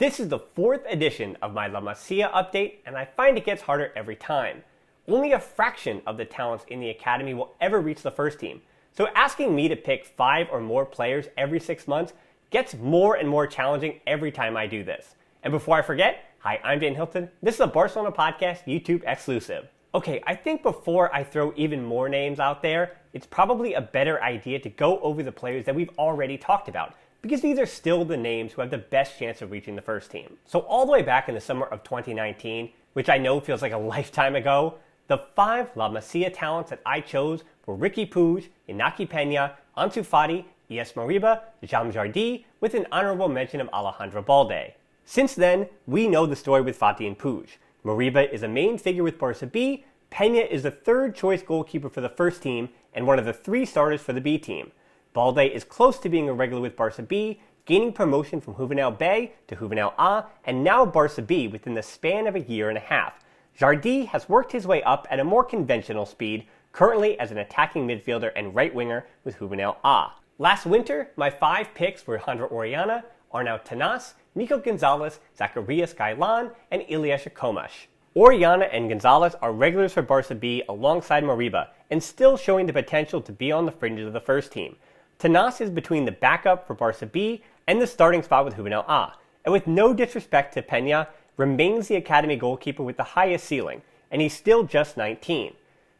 This is the 4th edition of my La Masia update, and I find it gets harder every time. Only a fraction of the talents in the academy will ever reach the first team, so asking me to pick 5 or more players every 6 months gets more and more challenging every time I do this. And before I forget, hi, I'm Dan Hilton. This is a Barcelona Podcast YouTube exclusive. Okay, I think before I throw even more names out there, it's probably a better idea to go over the players that we've already talked about, because these are still the names who have the best chance of reaching the first team. So all the way back in the summer of 2019, which I know feels like a lifetime ago, the 5 La Masia talents that I chose were Riqui Puig, Iñaki Peña, Ansu Fati, Ilaix Moriba, Jam Jardy, with an honorable mention of Alejandro Balde. Since then, we know the story with Fati and Puig. Moriba is a main figure with Barca B, Peña is the 3rd choice goalkeeper for the first team and one of the 3 starters for the B team. Balde is close to being a regular with Barca B, gaining promotion from Juvenil B to Juvenil A, and now Barca B within the span of a year and a half. Jardy has worked his way up at a more conventional speed, currently as an attacking midfielder and right winger with Juvenil A. Last winter, my 5 picks were Alejandro Orellana, Arnau Tenas, Nico González, Zacarias Ghailán, and Ilaix Akhomach. Orellana and Gonzalez are regulars for Barca B alongside Moriba, and still showing the potential to be on the fringes of the first team. Tenas is between the backup for Barca B and the starting spot with Juvenil A, and with no disrespect to Peña, remains the academy goalkeeper with the highest ceiling, and he's still just 19.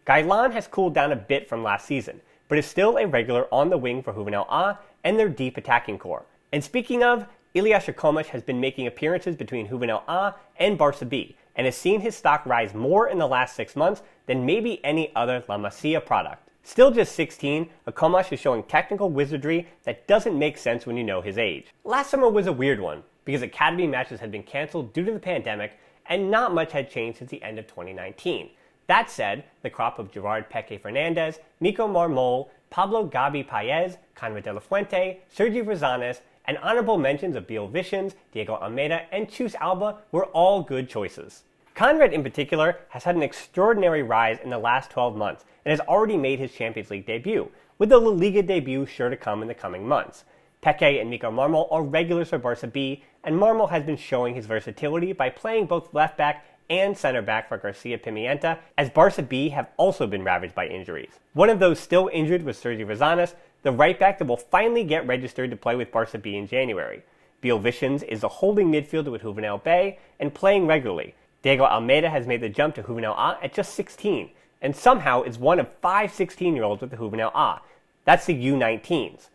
Ghailán has cooled down a bit from last season, but is still a regular on the wing for Juvenil A and their deep attacking core. And speaking of, Ilias Akhomach has been making appearances between Juvenil A and Barca B, and has seen his stock rise more in the last 6 months than maybe any other La Masia product. Still just 16, Akhomach is showing technical wizardry that doesn't make sense when you know his age. Last summer was a weird one, because academy matches had been cancelled due to the pandemic, and not much had changed since the end of 2019. That said, the crop of Gerard Peque Fernandez, Mika Mármol, Pablo Gabi Paez, Konrad de la Fuente, Sergi Rosanas, and honorable mentions of Biel Vicens, Diego Almeida, and Txus Alba were all good choices. Konrad in particular has had an extraordinary rise in the last 12 months and has already made his Champions League debut, with the La Liga debut sure to come in the coming months. Peque and Mika Mármol are regulars for Barca B, and Mármol has been showing his versatility by playing both left back and center back for Garcia Pimienta, as Barca B have also been ravaged by injuries. One of those still injured was Sergi Rosanas, the right back that will finally get registered to play with Barca B in January. Biel Vicens is a holding midfielder with Juvenil B and playing regularly. Diego Almeida has made the jump to Juvenil A at just 16, and somehow is one of 5 16-year-olds with the Juvenil A. That's the U19s.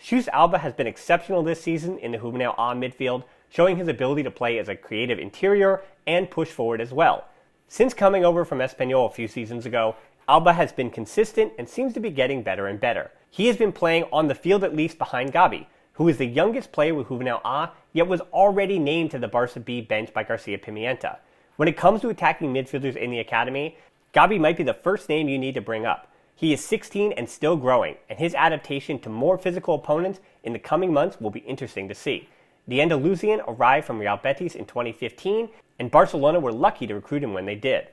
Txus Alba has been exceptional this season in the Juvenil A midfield, showing his ability to play as a creative interior and push forward as well. Since coming over from Espanyol a few seasons ago, Alba has been consistent and seems to be getting better and better. He has been playing on the field at least behind Gabi, who is the youngest player with Juvenil A, yet was already named to the Barca B bench by Garcia Pimienta. When it comes to attacking midfielders in the academy, Gabi might be the first name you need to bring up. He is 16 and still growing, and his adaptation to more physical opponents in the coming months will be interesting to see. The Andalusian arrived from Real Betis in 2015, and Barcelona were lucky to recruit him when they did.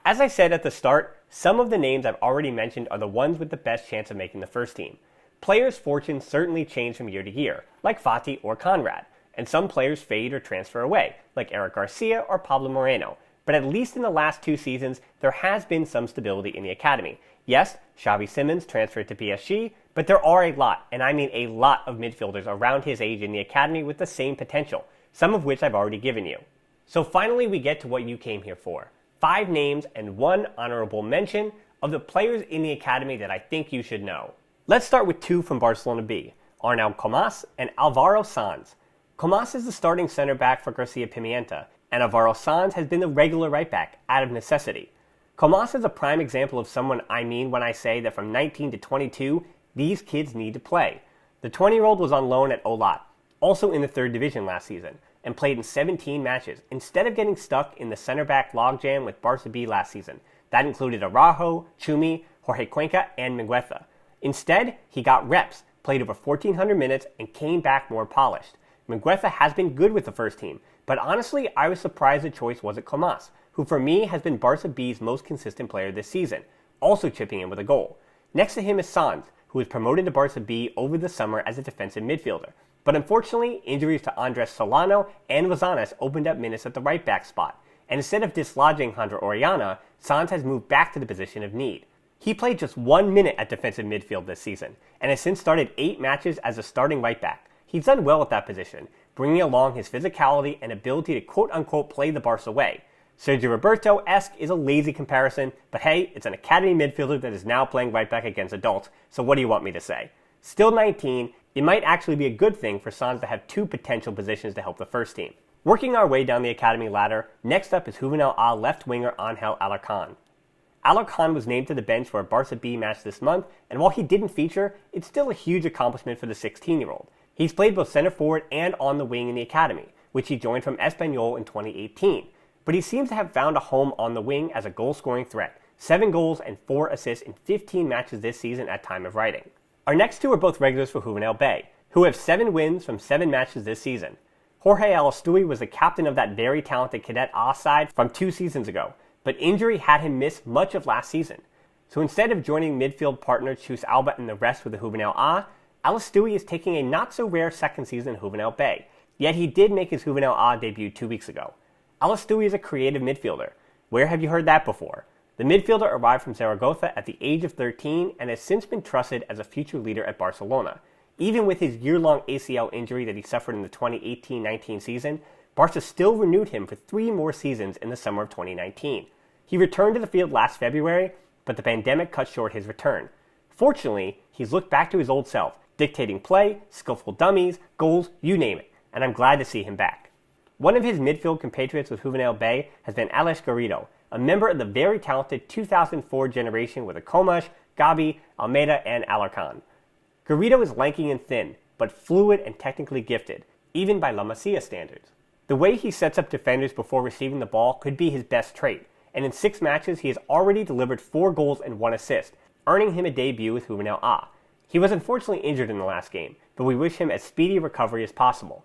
As I said at the start, some of the names I've already mentioned are the ones with the best chance of making the first team. Players' fortunes certainly change from year to year, like Fati or Konrad, and some players fade or transfer away, like Eric Garcia or Pablo Moreno. But at least in the last 2 seasons, there has been some stability in the academy. Yes, Xavi Simons transferred to PSG, but there are a lot, and I mean a lot of midfielders around his age in the academy with the same potential, some of which I've already given you. So finally we get to what you came here for. 5 names and 1 honorable mention of the players in the academy that I think you should know. Let's start with 2 from Barcelona B, Arnau Comas and Alvaro Sanz. Comas is the starting center back for Garcia Pimienta, and Alvaro Sanz has been the regular right back, out of necessity. Comas is a prime example of someone I mean when I say that from 19 to 22, these kids need to play. The 20-year-old was on loan at Olat, also in the 3rd division last season, and played in 17 matches, instead of getting stuck in the center-back logjam with Barca B last season. That included Araujo, Chumi, Jorge Cuenca, and Mingueza. Instead, he got reps, played over 1,400 minutes, and came back more polished. Mingueza has been good with the first team, but honestly, I was surprised the choice wasn't Comas, who for me has been Barca B's most consistent player this season, also chipping in with a goal. Next to him is Sanz, who was promoted to Barca B over the summer as a defensive midfielder. But unfortunately, injuries to Andres Solano and Rosanas opened up minutes at the right back spot, and instead of dislodging Jandro Orellana, Sanz has moved back to the position of need. He played just 1 minute at defensive midfield this season, and has since started 8 matches as a starting right back. He's done well at that position, bringing along his physicality and ability to quote-unquote play the Barca way. Sergio Roberto-esque is a lazy comparison, but hey, it's an academy midfielder that is now playing right back against adults, so what do you want me to say? Still 19, it might actually be a good thing for Sanz to have 2 potential positions to help the first team. Working our way down the academy ladder, next up is Juvenil A left winger Ángel Alarcón. Alarcón was named to the bench for a Barca B match this month, and while he didn't feature, it's still a huge accomplishment for the 16-year-old. He's played both center forward and on the wing in the academy, which he joined from Espanyol in 2018. But he seems to have found a home on the wing as a goal-scoring threat, 7 goals and 4 assists in 15 matches this season at time of writing. Our next 2 are both regulars for Juvenil B, who have 7 wins from 7 matches this season. Jorge Alastuey was the captain of that very talented Cadet A side from 2 seasons ago, but injury had him miss much of last season. So instead of joining midfield partner Txus Alba and the rest with the Juvenil A, Alastuey is taking a not-so-rare second season in Juvenil B, yet he did make his Juvenil A debut 2 weeks ago. Alastuey is a creative midfielder. Where have you heard that before? The midfielder arrived from Zaragoza at the age of 13 and has since been trusted as a future leader at Barcelona. Even with his year-long ACL injury that he suffered in the 2018-19 season, Barca still renewed him for 3 more seasons in the summer of 2019. He returned to the field last February, but the pandemic cut short his return. Fortunately, he's looked back to his old self, dictating play, skillful dummies, goals, you name it, and I'm glad to see him back. One of his midfield compatriots with Juvenil B has been Aleix Garrido, a member of the very talented 2004 generation with Akhomach, Gabi, Almeida, and Alarcón. Garrido is lanky and thin, but fluid and technically gifted, even by La Masia standards. The way he sets up defenders before receiving the ball could be his best trait, and in 6 matches he has already delivered 4 goals and 1 assist, earning him a debut with Juvenil A. He was unfortunately injured in the last game, but we wish him as speedy recovery as possible.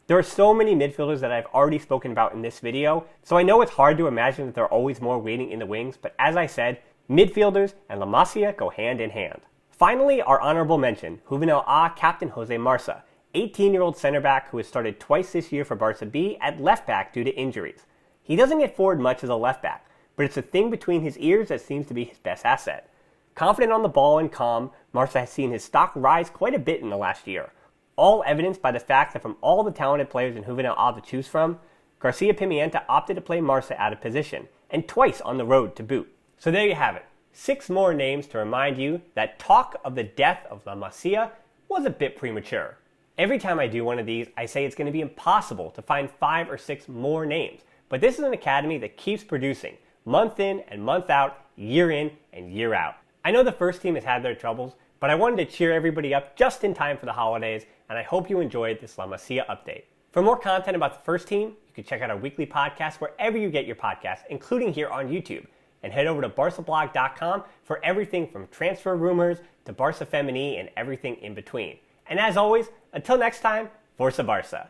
There are so many midfielders that I've already spoken about in this video, so I know it's hard to imagine that there are always more waiting in the wings, but as I said, midfielders and La Masia go hand in hand. Finally, our honorable mention, Juvenil A captain Jose Marça, 18-year-old center back who has started twice this year for Barca B at left back due to injuries. He doesn't get forward much as a left back, but it's the thing between his ears that seems to be his best asset. Confident on the ball and calm, Marça has seen his stock rise quite a bit in the last year, all evidenced by the fact that from all the talented players in Juvenil A to choose from, Garcia Pimienta opted to play Marça out of position, and twice on the road to boot. So there you have it. 6 more names to remind you that talk of the death of La Masia was a bit premature. Every time I do one of these, I say it's going to be impossible to find 5 or 6 more names. But this is an academy that keeps producing, month in and month out, year in and year out. I know the first team has had their troubles, but I wanted to cheer everybody up just in time for the holidays, and I hope you enjoyed this La Masia update. For more content about the first team, you can check out our weekly podcast wherever you get your podcasts, including here on YouTube. And head over to barcablog.com for everything from transfer rumors to Barca Femení and everything in between. And as always, until next time, Força Barça.